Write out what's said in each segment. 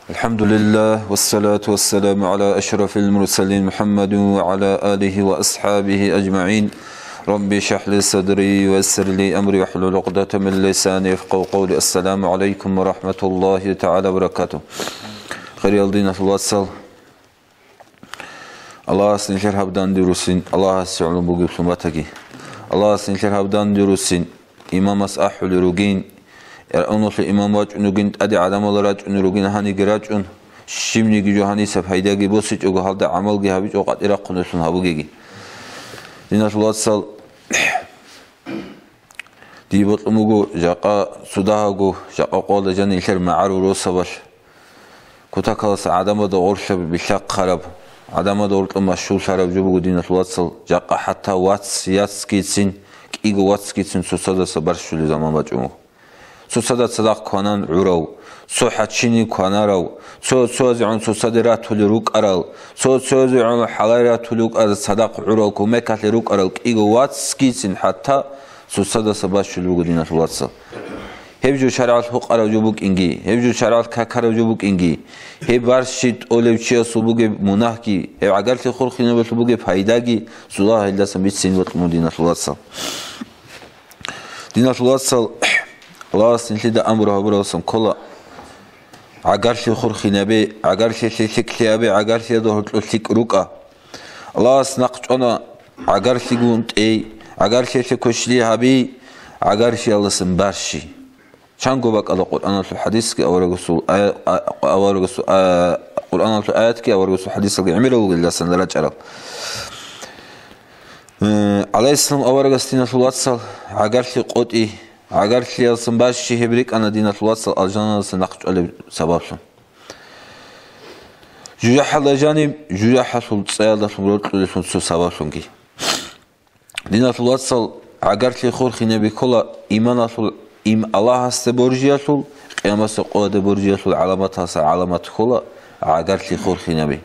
الحمد لله والصلاة والسلام على أشرف المرسلين محمد وعلى آله وأصحابه أجمعين. رب اشرح لي صدري ويسر لي أمري واحلل عقدة من لساني يفقهوا قولي. السلام عليكم ورحمة الله تعالى وبركاته. خير يالدين الوصل الله سنشر هبدان دروسين الله سعلم بوجب سماتكي الله سنشر هبدان دروسين إمام أحل روجين أنو في إمام واج نوجين أدي عدم الله راج نوجين هني جراج شيمني جيجو هني سبحيدا جي بوسيج أو هذا عمل جي هبيج أو قد إراق نسون هبو جي ديناش الله صل دي بطلمو جاقا سوداهو جاقا قول جاني شر معارو روسباش كتاكاس عدم دور شب بشق خراب عدم دور مشهور شراب جبو ديناش الله صل جاقا حتى واتس ياسكيتسين كيجو واتسكيتسين سوسادا سبارشولي زمان باجمو سوسادا صدق كونان عراو سو حتشيني كوناراو سو زعون سوسادا تولروك أرال سو زعون حلارا تولوك أرال صدق عراو كومك هتلروك أرال كيجو واتسكيتسين حتى سوسادا سبارشولي ديناش الله صل هبجو شرعات حق أرو جبوك إنجي هبجو شرعات كاكارو جبوك إنجي هب برشيت أولوشيا سبوك مناهكي هب عقلت خورخينا بسبوك فايداكي سواه إلا سميت سين وطمو ديناش الله صل ديناش الله صل الله سنتي أمره براسم كلا عقارش خورخينا بي عقارش سكتيا بي عقارش دهرت لسك روكا الله سنقش أنا عقارش قونت أي عقارش سكوشلي هبي عقارش الله سنبارشي شانقو بك على القرآن الحديث كي أورجسوا قرآن الآيات كي أورجسوا حديث كي عمله وقل سن لا تجرب عليه السلام أورجستينا الوصل عقارش قطي عقارش يلسن باش شهبريك أنا دينا الوصل الجنة سنقش على سبابهم جوجح الجانب جوجح سلط سيادة سمرت لسون سبابهم كي دينا الوصل عقارش خور خنا بكلا إيمان أصل إم الله استبرجيسول قيامة قوة برجيسول علامات خلا عقارش خور خنا بي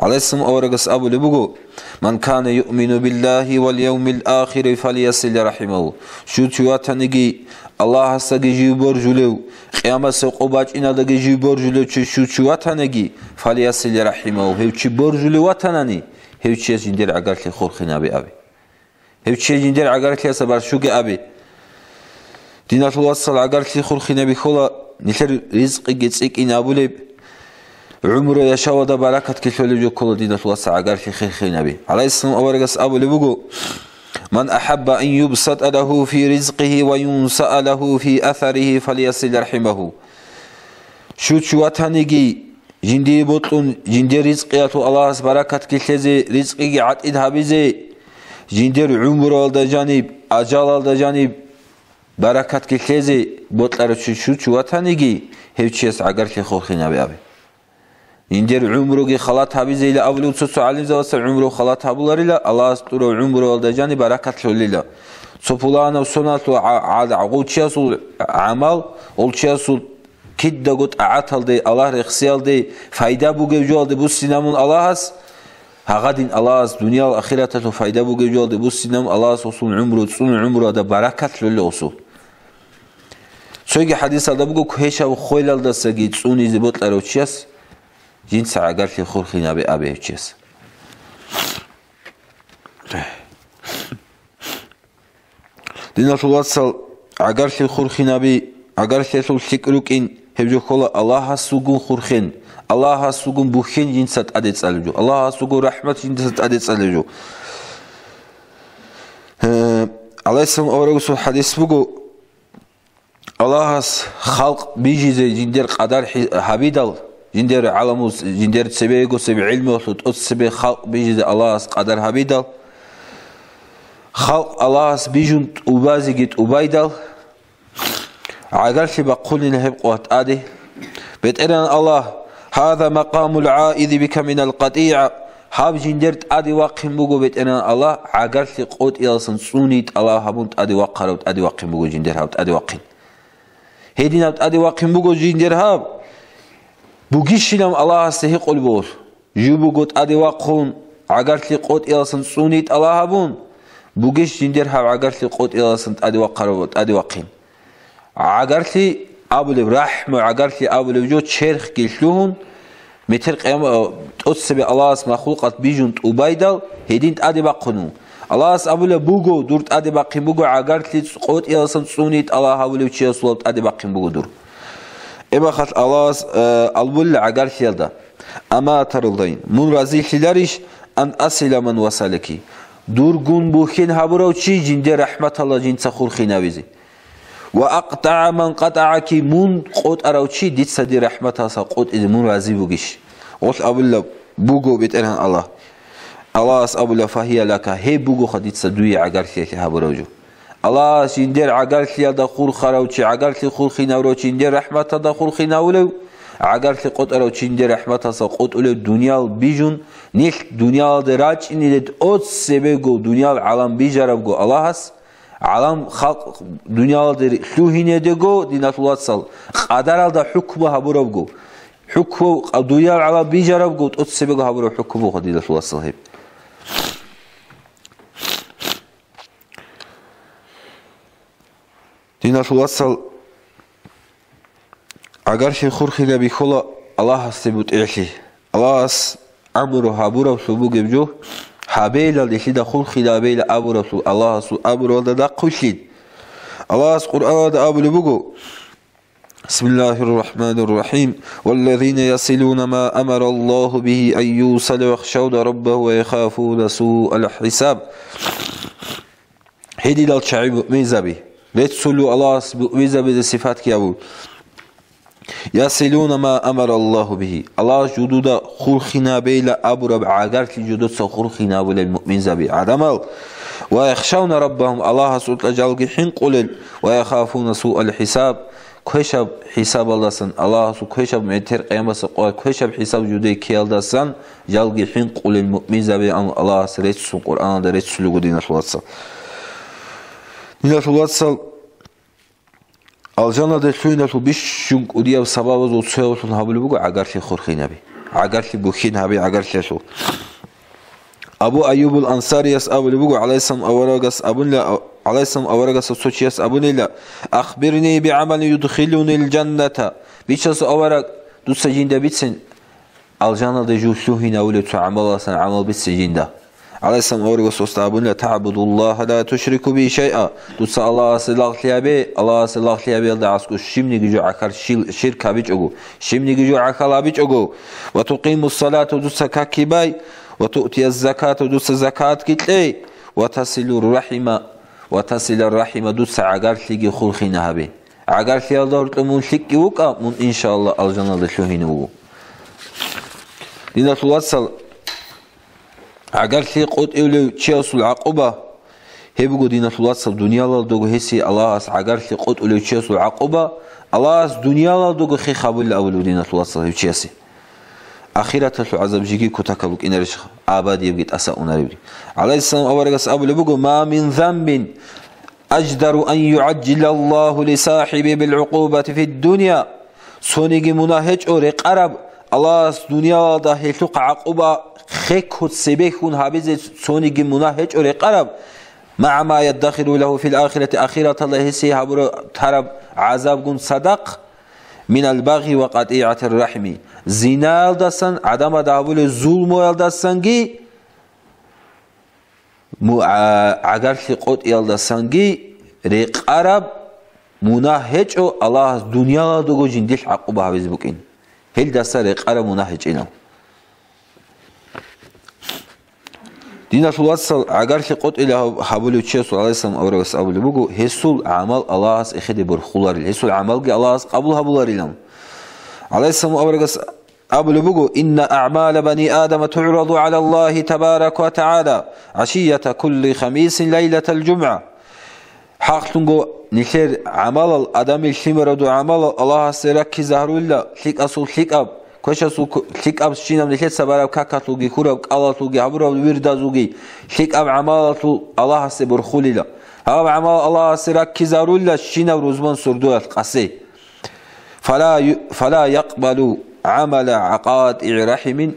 عليه السلام أورجس أبو لبوجو من كان يؤمن بالله واليوم الآخر فليصل رحمه شو تواتنجي الله هستجي برجلو قيامة سقوبات إن دجي برجلو شو تواتنجي فليصل رحمه هو شو برجلو واتناني هو شيء جندر عقارك خور خنا أبي هو شيء جندر عقارك سبار شو أبي دينات الله صل عقارك خور خنا بخلا نشر رزق جتسك إن أبو لب عمره يشاود بركة كل جو كل دينة الله سعجر في خير نبي عليه السلام أورجس أبو لبوجو من أحب أن يبسط له في رزقه وينسأ له في أثره فليصل رحمه شو تانيجي جندي بطلون جندي رزقيات الله بركة كل رزقه عد إذهابزه جندي عمره على جانب أجال على جانب بركة كل بطلر شو تانيجي هيتشيس عجر في خير نبي أبي إندر عمره خلات هابيز إلى أولو تسوع عليه زوجة عمره خلات هابولاريلا الله استر عمره والدجاني بركة لوليلا سبحانه وسنة عاد عقوتشياسول عمل والشياسول كده قط عتال دي الله رخصيال دي فايدة بوجوال دي بوس سينامون الله هس هقدين الله هس دنيا الآخرة تلو فايدة بوجوال دي بوس سينام الله هس وصون عمره ده بركة لولي وصول سوي حديث هذا بقول كهيشة وخويل ده سجيت سوني زبط لروتشياس جنس عقار في خور خنا بأبيه تشيس دينا الوصل عقار في خور خنا بي عقار في سول سكروك إن هبجو خلا الله سوجون خورخين الله سوجون بوخين جنس أديت سالجو الله سوجون رحمة جنس أديت سالجو عليه السلام أورجس الحديث بقول الله خلق بيجي زي جندر قدر حبيدال جندر علموس جندر سبيعو سبيع علمه وصوت سبيع خلق بيجي الله قدر حبيدال خلق الله بيجون وبازجت وبايدال عقل في بقول نهب قوات آده بتقرن الله هذا مقام العائذ بك من القطيع هاب جندرت آدي واقم بقو بتقرن الله عقل في قوت إلسن سونيت الله هبونت آدي واقروت آدي واقم بقو جندر هابت آدي واقم هيدينات آدي واقم بقو جندر هاب بوجيشلام الله استهق البور جوبو قط أدي واقون عقرت قوت إلسن سونيت الله هبون بوجيش جندر هاب عقرت قوت إلسن أدي واقروت أدي واقين عقرت أبولب رحمة عقرتي أبولب جو شرخ كيشلون متر قيامة تقصب الله مخلوقات بيجون أبيدل هدين أدي بقنو الله أبولب بوجو دورت أدي بقين بوجو عقرتي قوت إلسن سونيت الله أبولب شيء صلت أدي بقين بوجو دور إما خط الله أبول عقرتي يلدا أما ترلدين من رزيل لاريش أن أصل من وصلكي دورغون بوخين هبرو چی جنده رحمت الله جن سخور خیناویزی و اقطع من قطعك من قط ارو چی دید سدی رحمت الله قط اد من راضی بوگیش قول ابولا بوگو بترهن الله الله اس ابولا فهي لك هي بوگو خدید سدوی عگرتی هبرو جو الله جنده عگرتی دا خور خرو چی عگرتی خور خیناورو چی جنده رحمت دا خور خیناولو عگرتی قط ارو چی جنده رحمت الله قط اول دنیا بیجون نیل دنیا دراج اینید ات سبگو دنیا عالم بیجارب گو الله هست عالم خلق دنیا در شوهینه دگو دینات الله سال قدر الدا حکم هبورب گو حکم دنیا عالم بیجارب گو ات سبگو هبورب حکم خود دینات الله صاحب دینات الله سال اگر شی خورخی لبی خلا الله هست بود ایشی الله هست أمره هابورا سبوج بجو حبيل اللي دخول خلابيل أبو رسول الله سو أبو رد دقوشين الله القرآن أبو لبجو بسم الله الرحمن الرحيم والذين يصلون ما أمر الله به أن يوصل ويخشون ربه ويخافون سوء الحساب هدي للشعب ميزابي لتسلوا الله ميزابي الصفات كيابو يصلون ما أمر الله به الله جدود خلقنا بيلا أبو رب عقرت جدود سخلقنا بيلا المؤمن زبي عدمل ويخشون ربهم الله سبحانه جل حين قلل ويخافون سوء الحساب كشب حساب الله سن الله سبحانه كشب متر قيامة سقوا كشب حساب جدود كيال دسن جل حين قل المؤمن زبي الله سريت سن القرآن دريت سلوك دين الله سل دين الله سل الجنة دخلنا في بيشون وديا بسبب وصول وصول هبلو بقى عقرتي خورخين أبي عقرتي بوخين أبي عقرتي شو أبو أيوب الأنصاري يس أبو لبقى عليه السلام أورجس أبو لا عليه السلام أورجس الصوت يس أبو لا أخبرني بعمل يدخلني الجنة بيشس أورج دوس سجين ده بيتسن الجنة دجوسه هنا ولا تعمل أصلا عمل بالسجين ده عليه السلام أورجس أستعبنا تعبد الله لا تشرك به شيئا دوس الله سلاخ ليابي الله سلاخ ليابي الله عسكو شمني جوا عكر شرك أبيج أجو شمني جوا عكر أبيج أجو وتقيم الصلاة دوس كاكيباي وتؤتي الزكاة دوس زكاة كتلي وتصل الرحم دوس عقر ليجي خلقنا هبي عقر لي الله تمون شك وقا من إن شاء الله الجنة لشوهينه لنا توصل عقر لي قد إولو تشيس العقبة هبقو دينا توصل دنيا الله دوغو هسي الله أس عقر لي قد إولو تشيس العقبة الله أس دنيا الله دوغو خي خابل الأولو دينا توصل هبتشيسي أخيرا عذاب جيكي كتاكلوك إن رشخ عباد يبقيت أساؤنا ربي عليه السلام أورغس أبو لبقو ما من ذنب أجدر أن يعجل الله لصاحبه بالعقوبة في الدنيا سونيجي مناهج أوريق عرب الله دنيا ده هلوق عقوبة خيكوت سبيكون هابيز سونيجي مناهج أوريق عرب مع ما يدخل له في الآخرة آخرة الله هسي هابرو ترب عذاب قن صدق من البغي وقطيعة الرحم زنا يلدسن عدم دعوة ظلم يلدسنجي عقر خلقت يلدسنجي ريق عرب مناهج الله دنيا دوغو جنديش عقوبة هاوز بكين هل دسا ريق عرب مناهج إنا دينا توصل عقر خلقت إلى حبولو تشيسو عليه السلام أورغس أبولو بقو هسول عمل الله إخدي برخولار هسول عمل الله قبول هبولار إلهم عليه السلام أورغس أبولو بقو إن أعمال بني آدم تعرض على الله تبارك وتعالى عشية كل خميس ليلة الجمعة حقتنقو نخير عمل الأدم الشمرد عمل الله سيرك زهر الله حق أصول حق أب كوش أصول حق أب شينام نخير سبارب كاكتلوغي خورب قالتلوغي عبرب ويردازوغي حق أب عمل الله سيبرخول الله هذا عمل الله سيرك زهر الله شينام روزمان سردو القصي فلا يقبل عمل عقاد رحم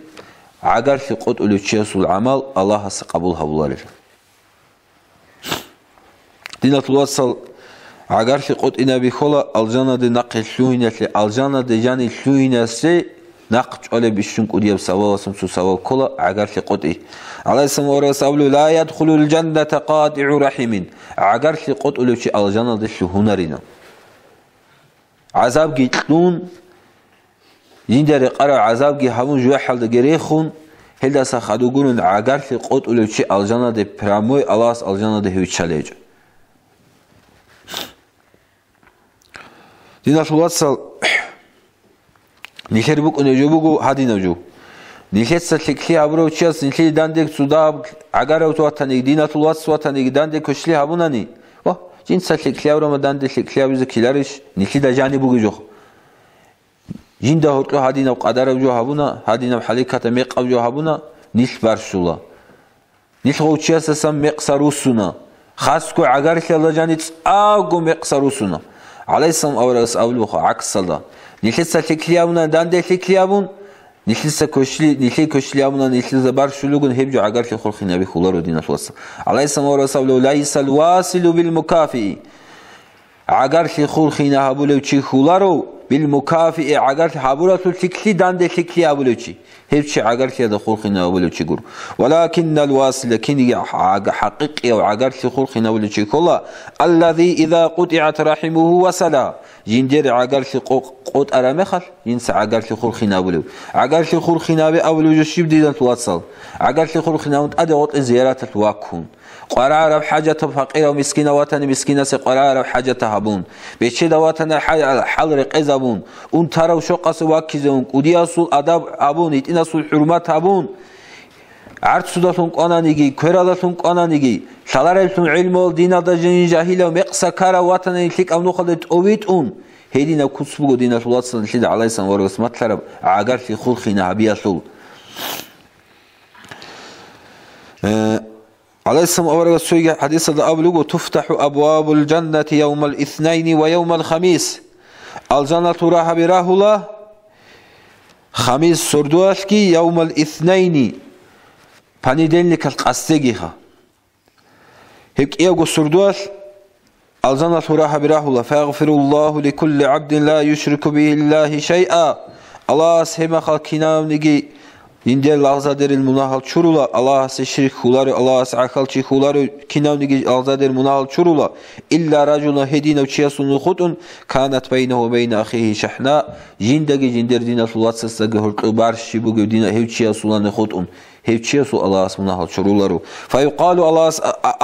عقر في قطع لتشيس العمل الله سقبلها بالله دينا توصل عقرش قط إنا بخلا الجنة دي نقل شوينة الجنة دي جاني شوينة سي نقش على بيشونك ودياب سوا سمسو سوا كلا عقرش قط إيه على اسم ورسول لا يدخل الجنة قاطع رحم عقرش قط له شيء الجنة دي شهونرنا عذاب جيتلون يندر قرأ عذاب جي همون جوا حال دقريخون هل سخدو قولن عقرش قط له شيء الجنة دي براموي الله الجنة دي هو تشاليج دينا الواتسال نيخير بوك نجوبوغو هادي نجو نيخير سلكلي عبرو تشيس نيخير داندك سوداب عقارو تواتانيك دينا الواتس واتانيك داندك كشلي هابوناني واه جين سلكلي عبرو ما داندك سلكلي عبزو كيلارش نيخير دا جاني بوغو جوخ جين دا هوتلو هادي نو قدارو جو هابونا هادي نو حليكاتا ميقاو جو هابونا نيخ بارشولا نيخ غو تشيس سام ميقساروسونا خاصكو عقارش الله جاني تساقو ميقساروسونا عليه السلام أورس أولوخ عكس الله نيلسا تكليابنا داندي تكليابون نيلسا كشلي نيلسا كشليابنا نيلسا بارشلوغن هبجو عقار في خلق النبي خلار ودين الوصل عليه السلام أورس أولو ليس الواصل بالمكافئ عقار في خلق نهابولو تشي خلارو بالمكافئ عقار في حابولو تكلي داندي تكليابولو تشي هبشي عقار في هذا خلق نهابولو تشي قر ولكن الواصل لكن حقيقي أو عقار في خلق نهابولو تشي كلا الذي إذا قطعت رحمه وصلا جندير عقار في قط أرامخل ينسى عقار في خلق نهابولو عقار في خلق نهابي أولو جشيب ديدان توصل عقار في خلق نهابولو أدغط زيارات الواكون قرار بحاجة فقيرة ومسكينة وطن مسكينة قرار بحاجة هبون بيتشي دواتنا حل رقزابون اون ترى وشقة سواكيزون ودياسو أدب هبون يتناسو الحرمات هبون عرض سوداتون قانانيجي كراداتون قانانيجي شلارتون علم والدين دجين جاهلة ومقصة كارا وطن يتلك أو نخلت أويت اون هيدينا كسبو دينا سلطة شد عليه السلام ورسمات لرب عقار في خلقنا هبياسو عليه السلام أورغ السوية حديث الأبلغ تفتح أبواب الجنة يوم الاثنين ويوم الخميس الجنة راح براه الله خميس سردواشكي يوم الاثنين فاندين لك القصدقها هيك إيغو سردواش الجنة راح براه الله فيغفر الله لكل عبد لا يشرك به الله شيئا الله سيما خلقنا ونجي يندر لغزادر المناهل شرولا الله سشرك خولارو الله سعخل چي خولارو كناونيجي لغزادر مناهل شرولا إلا رجل هدين وچياسون خطون كانت بينه وبين أخيه شحناء جندگي جندر دين الله سسگ هرتو بارشي بوگو دين هيو چياسولان خطون هيو چياسو الله مناهل شرولارو فيقال الله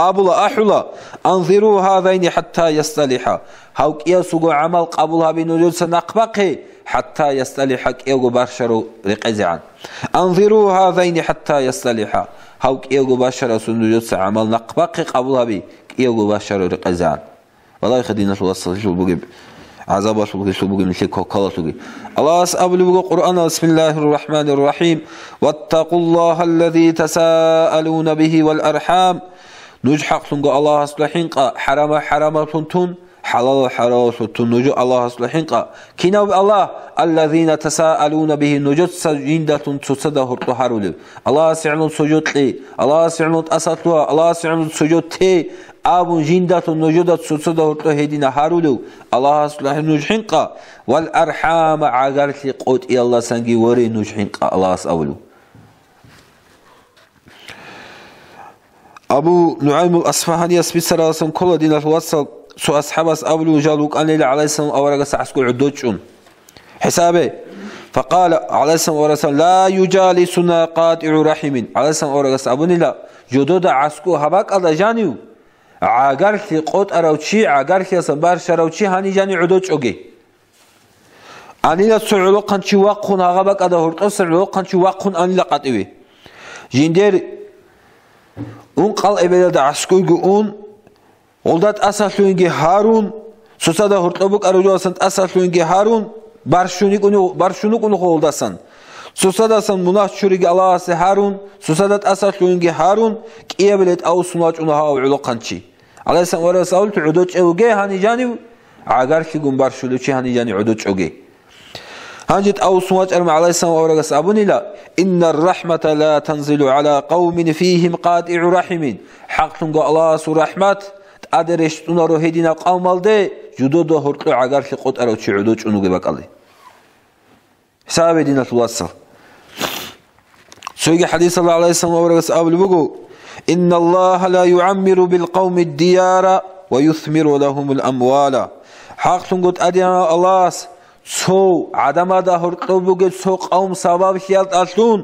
أبلا أحلا انظروا هذين حتى يصطلحا هاو قياسو عمل قبولها بنوجود سنقبقه حتى يصطلحك إيغو باشرو رقزعان انظروا هذين حتى يصطلحا هاوك إيغو باشرو سنوجود عمل نقبقي قبولها بي إيغو باشرو رقزعان والله خدينا توصل شو بقى عذاب شو بقى نشيك وكلا شو الله أسأل بقى قرآن بسم الله الرحمن الرحيم واتقوا الله الذي تساءلون به والأرحام نجحق سنقى الله أصلحين حرام تنتون حلال حرام تنجو الله أصلحين كنا الله الذين تساءلون به نجد سجندة تصدى هرطو حرولي الله سعلون سجود لي الله سعلون أسطلوا الله سعلون سجود تي أبو جندة نجد تصدى هرطو هدينا حرولي الله أصلحين نجحين والأرحام عقرت قوت إلى الله سنجي وري نجحين الله أسأولو أبو نعيم الأصفهاني أسبي سراسم كل دينا الوصل سو أصحاب أبلو جالوك أن ليلة عليه السلام أورغ سعسكو عدوشون حسابه فقال عليه السلام أورغ لا يجالسنا قاطع رحم عليه السلام أورغ سأبوني لا جدود عسكو هباك الله جانيو عاقر في قوت أروتشي عاقر في سنبار شروتشي هاني جاني عدوش أوكي أنينا سعلو قنشي واقون هغباك أده هرطو سعلو قنشي واقون أني لقاتيوي جندير اون قال إبادة عسكو يقون ولدت أساسلونجي هارون سوسادا هرطبوك أرجوسن أساسلونجي هارون بارشوني كونو ولدسن سوسادا سن مناش شوريجي الله سي هارون سوسادات أساسلونجي هارون كيابلت أو سناج أنها أو علقانشي عليه السلام ورسول تعدوش أوجي هاني جاني عقارشي قم بارشولوشي هاني جاني عدوش أوجي هنجت أو سناج أرمى عليه السلام ورسول أبوني لا إن الرحمة لا تنزل على قوم فيهم قاطع رحم حق تنقى الله سو رحمة ტადერეშ ტუნარო ჰედინა ყავმალდე ჯუდოდო ჰორტყი აგარში ყოტარო ჩიუდო ჭუნუგება ყალი სააბედინა თულასალ سوي حديث الله عليه الصلاة والسلام بقول إن الله لا يعمر بالقوم الديار ويثمر لهم الأموال حق تنقط أدينا الله سو عدم هذا هرقل بقول سو قوم سبب شيالت أصلون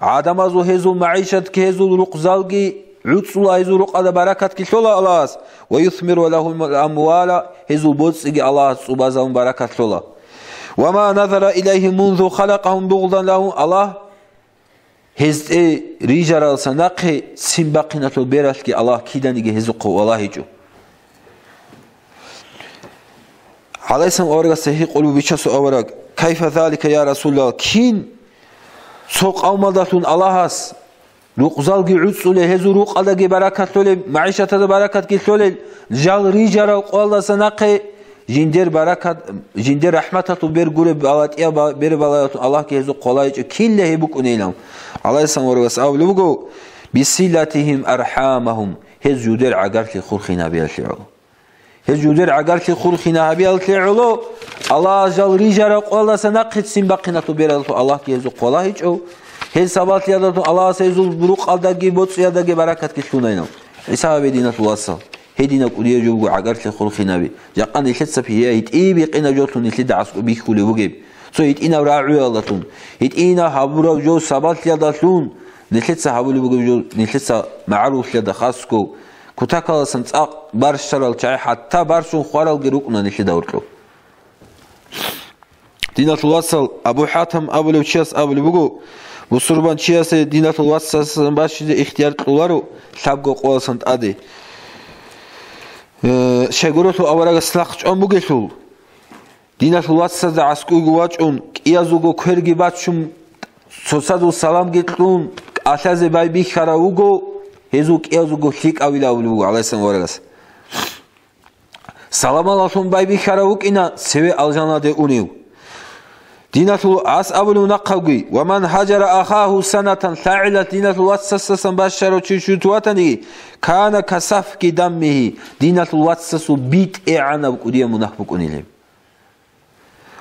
عدم هذا هزو معيشة كهزو رقزالجي عطس الله هزو رق هذا بركة كشلا الله ويثمر لهم الأموال هزو بوتس الله سبحانه بركة كشلا وما نظر إليه منذ خلقهم بغضا لهم الله هز رجال سناقه سنبقينة البرش كي الله كيدان يجي هزق والله يجو عليه السلام أورق سهي قلوا بيشس أورق كيف ذلك يا رسول الله كين سوق أو مدتون الله هس رقزال جي عدسول هزو رق على جي بركة لول معيشة بركة كي لول جال رجال والله سناقه جندر بركة جندر رحمة البر قرب بالات يا بر بالات الله كي هزق والله يجو كله يبوك أنيلهم عليه السلام ورسول الله بصلتهم أرحامهم هز جودر عقارك خورخنا بيالشعو هز جودر عقارك خورخنا بيالشعو الله جل رجال الله سنقد سنبقنا تبيرالتو الله كي يزق والله يجو هز سبات يادتو الله سيزول بروق الدقي بوتس يادقي بركات كشلونينو عيسى بدينة الوصل هدينا قولي جوجو عقارك خورخنا بي جاقان يشتسب هي يتئيبي قينا جوتون يتلد عسكو بيكولي وجيب سو يتئينا وراعي اللتون يتئينا حبورا جو سبات يادتون نتلتسا حبولي بقو جو نتلتسا معروف يادا خاصكو كتاكالا سنتاق بارشترال چاي حتى بارشون خوارال جروقنا نتلدا ورقو دينة الوصل أبو حاتم أبو لوچياس أبو لبقو بسربان چياس دينة الوصل سنباشي اختيار تلوارو شابقو قوال سنت آدي شاگورتو أوراغ سلاقش أم بگشول دينة الوصل دا عسكو گواچون كيازوگو كرگي باتشم سوسادو سلام گيتلون أشازي باي بي خراوگو هزو كيازوگو شيك أويلا أولوگو عليه السلام ورغس سلام عليكم باي بي خراوگ إنا سوي الجانا دي أونيو دينة الوصل أولو نقوغي ومن هجر أخاه سنة فعلت دينة الوصل سنباشرو چشوتواتني كان كسفك دمه دينة الوصل بيت إعانا بكودية منحبك أونيلهم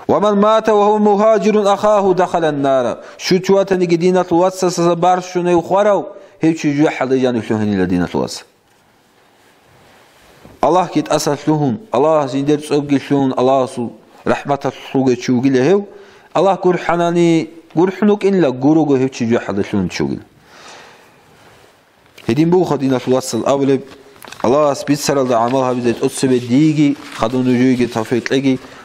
ومن مات وهو مهاجر أخاه دخل النار شو تواتني دينة الوصل بارشون يخورو هيك جو حليجان يفلوهن إلى دينة الوصل الله كيت أسل لهم الله زندر صوغ لهم الله رحمة صوغ تشوغ له الله قر حناني قر حنوك إلا قروغ هيك جو حليجان تشوغ هدين بو خدينة الوصل أول الله سبيت سر الله عملها بزيت أصبت ديجي خدون جوجي تفيت لجي